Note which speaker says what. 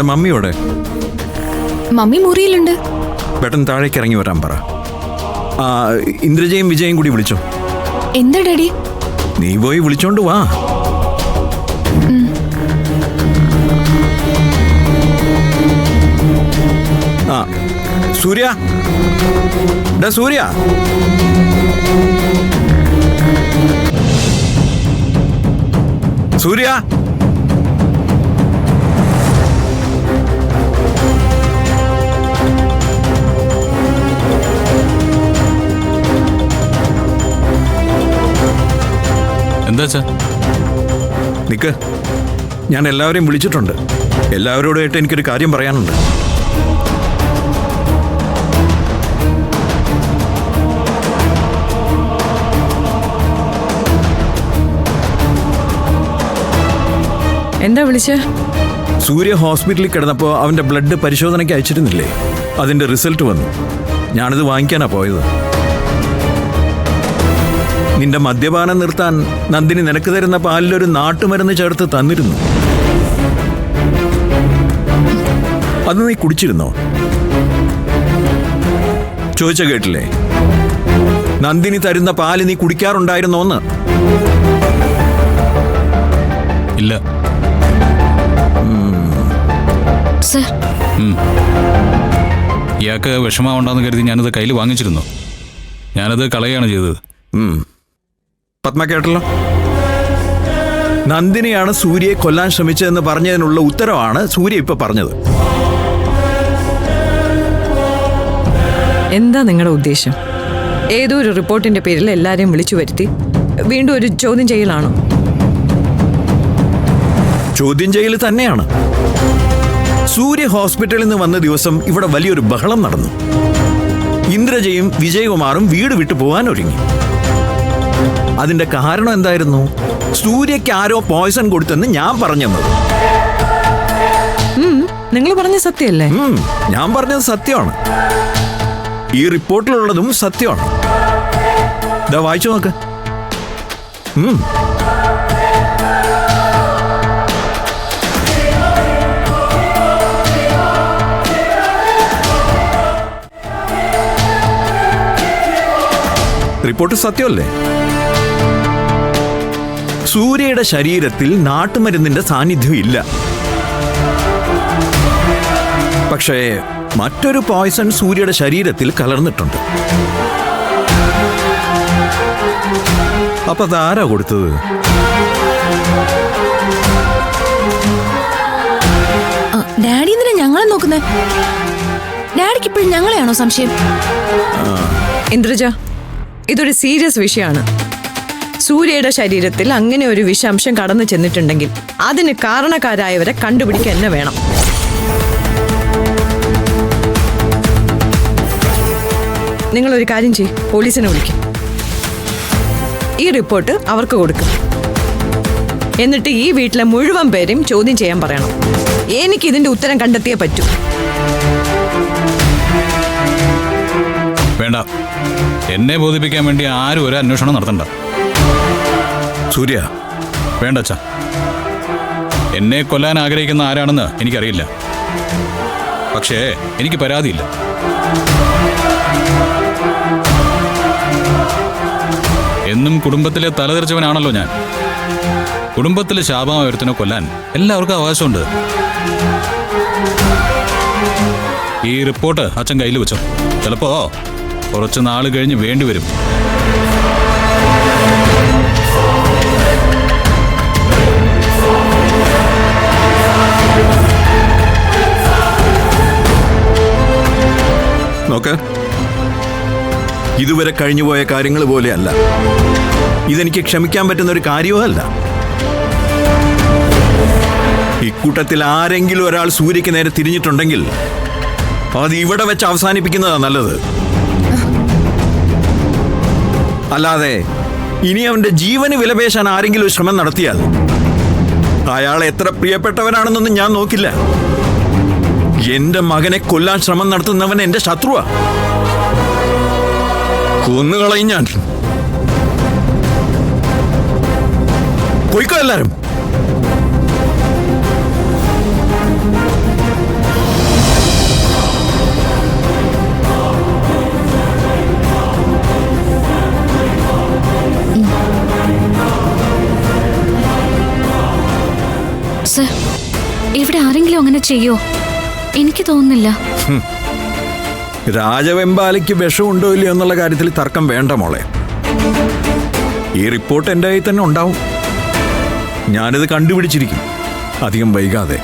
Speaker 1: മോളെ മമ്മിയോടെ?
Speaker 2: മമ്മി മുറിയിലുണ്ട്.
Speaker 1: പെട്ടെന്ന് താഴേക്ക് ഇറങ്ങി വരാൻ പറ. ഇന്ദ്രജയും വിജയും കൂടി വിളിച്ചോ.
Speaker 2: എന്താ ഡാഡി?
Speaker 1: നീ പോയി വിളിച്ചോണ്ട് വാ. സൂര്യ, സൂര്യ, സൂര്യ,
Speaker 3: എന്താ
Speaker 1: നിക്ക്. ഞാൻ എല്ലാവരെയും വിളിച്ചിട്ടുണ്ട്. എല്ലാവരോടായിട്ട് എനിക്കൊരു കാര്യം പറയാനുണ്ട്.
Speaker 4: എന്താ വിളിച്ചേ?
Speaker 1: സൂര്യ ഹോസ്പിറ്റലിൽ കിടന്നപ്പോൾ അവന്റെ ബ്ലഡ് പരിശോധനയ്ക്ക് അയച്ചിരുന്നില്ലേ? അതിന്റെ റിസൾട്ട് വന്നു. ഞാനിത് വാങ്ങിക്കാനാ പോയത്. നിന്റെ മദ്യപാനം നിർത്താൻ നന്ദിനി നിനക്ക് തരുന്ന പാലിലൊരു നാട്ടുമരുന്ന് ചേർത്ത് തന്നിരുന്നു. അത് നീ കുടിച്ചിരുന്നോ? ചോദിച്ച കേട്ടില്ലേ? നന്ദിനി തരുന്ന പാല് നീ കുടിക്കാറുണ്ടായിരുന്നോന്ന്?
Speaker 3: ഇല്ല. ഇയാൾക്ക് വിഷമാവണ്ടെന്ന് കരുതി ഞാനത് കയ്യിൽ വാങ്ങിച്ചിരുന്നു. ഞാനത് കളയാണ് ചെയ്തത്.
Speaker 1: പത്മ കേട്ടല്ലോ. നന്ദിനിയാണ് സൂര്യയെ കൊല്ലാൻ ശ്രമിച്ചതെന്ന് പറഞ്ഞതിനുള്ള ഉത്തരവാണ് സൂര്യ ഇപ്പൊ പറഞ്ഞത്.
Speaker 4: എന്താ നിങ്ങളുടെ ഉദ്ദേശം? ഏതോ ഒരു റിപ്പോർട്ടിന്റെ പേരിൽ എല്ലാരെയും വിളിച്ചു വരുത്തി വീണ്ടും ഒരു ചോദ്യം ചെയ്യലാണോ?
Speaker 1: ചോദ്യം ചെയ്യൽ തന്നെയാണ്. സൂര്യ ഹോസ്പിറ്റലിൽ നിന്ന് വന്ന ദിവസം ഇവിടെ വലിയൊരു ബഹളം നടന്നു. ഇന്ദ്രജയും വിജയകുമാറും വീട് വിട്ടു പോകാൻ ഒരുങ്ങി. അതിന്റെ കാരണം എന്തായിരുന്നു? സൂര്യക്ക് ആരോ പോയ്സൺ കൊടുത്തെന്ന് ഞാൻ പറഞ്ഞത്.
Speaker 4: നിങ്ങൾ പറഞ്ഞ സത്യമല്ലേ?
Speaker 1: ഞാൻ പറഞ്ഞത് സത്യമാണ്. ഈ റിപ്പോർട്ടിലുള്ളതും സത്യമാണ്. ഇതാ വായിച്ചു നോക്ക്. റിപ്പോർട്ട് സത്യമല്ലേ? സൂര്യയുടെ ശരീരത്തിൽ നാട്ടുമരുന്നിന്റെ സാന്നിധ്യം ഇല്ല. പക്ഷേ മറ്റൊരു പോയ്സൺ സൂര്യയുടെ ശരീരത്തിൽ കലർന്നിട്ടുണ്ട്. അപ്പൊ അതാരാ കൊടുത്തത്?
Speaker 2: ഡാഡി എന്തിനാ ഞങ്ങളെ നോക്കുന്നേ? ഡാഡിക്ക് ഇപ്പോഴും ഞങ്ങളെയാണോ സംശയം?
Speaker 4: ഇന്ദ്രജ, ഇതൊരു സീരിയസ് വിഷയമാണ്. സൂര്യയുടെ ശരീരത്തിൽ അങ്ങനെ ഒരു വിഷാംശം കടന്നു ചെന്നിട്ടുണ്ടെങ്കിൽ അതിന് കാരണക്കാരായവരെ കണ്ടുപിടിക്കുക തന്നെ വേണം. നിങ്ങളൊരു കാര്യം ചെയ്യും, പോലീസിനെ വിളിക്കും. ഈ റിപ്പോർട്ട് അവർക്ക് കൊടുക്കും. എന്നിട്ട് ഈ വീട്ടിലെ മുഴുവൻ പേരെയും ചോദ്യം ചെയ്യാൻ പറയണം. എനിക്ക് ഇതിന്റെ ഉത്തരം കണ്ടെത്തിയേ പറ്റൂ.
Speaker 3: വേണ്ട, എന്നെ ബോധിപ്പിക്കാൻ വേണ്ടി ആരും ഒരു അന്വേഷണം നടത്തണ്ട.
Speaker 1: സൂര്യ,
Speaker 3: വേണ്ട അച്ഛാ. എന്നെ കൊല്ലാൻ ആഗ്രഹിക്കുന്ന ആരാണെന്ന് എനിക്കറിയില്ല. പക്ഷേ എനിക്ക് പരാതിയില്ല. എന്നും കുടുംബത്തിലെ തലതെറിച്ചവനാണല്ലോ ഞാൻ. കുടുംബത്തിലെ ശാപമായ ഒരുത്തിനെ കൊല്ലാൻ എല്ലാവർക്കും അവകാശമുണ്ട്. ഈ റിപ്പോർട്ട് അച്ഛൻ കയ്യിൽ വെച്ചോ. ചിലപ്പോ കുറച്ച് നാൾ കഴിഞ്ഞ് വേണ്ടി വരും.
Speaker 1: നോക്ക്, ഇതുവരെ കഴിഞ്ഞുപോയ കാര്യങ്ങൾ പോലെയല്ല. ഇതെനിക്ക് ക്ഷമിക്കാൻ പറ്റുന്ന ഒരു കാര്യവും അല്ല. ഇക്കൂട്ടത്തിൽ ആരെങ്കിലും ഒരാൾ സൂര്യക്ക് നേരെ തിരിഞ്ഞിട്ടുണ്ടെങ്കിൽ അത് ഇവിടെ വെച്ച് അവസാനിപ്പിക്കുന്നതാ നല്ലത്. അല്ലാതെ ഇനി അവന്റെ ജീവന് വിലപേശാൻ ആരെങ്കിലും ശ്രമം നടത്തിയാൽ അയാൾ എത്ര പ്രിയപ്പെട്ടവനാണെന്നൊന്നും ഞാൻ നോക്കില്ല. എന്റെ മകനെ കൊല്ലാൻ ശ്രമം നടത്തുന്നവൻ എന്റെ ശത്രുവാ. കൊന്നുകളയും ഞാൻ. പോയിക്കോ എല്ലാരും.
Speaker 5: സർ, ഇവിടെ ആരെങ്കിലും അങ്ങനെ ചെയ്യോ? എനിക്ക് തോന്നുന്നില്ല.
Speaker 1: രാജവെമ്പാലയ്ക്ക് വിഷമുണ്ടോ ഇല്ലയോ എന്നുള്ള കാര്യത്തിൽ തർക്കം വേണ്ട മോളെ. ഈ റിപ്പോർട്ട് എൻ്റെ കയ്യിൽ തന്നെ ഉണ്ടാവും. ഞാനിത് കണ്ടുപിടിച്ചിരിക്കും അധികം വൈകാതെ.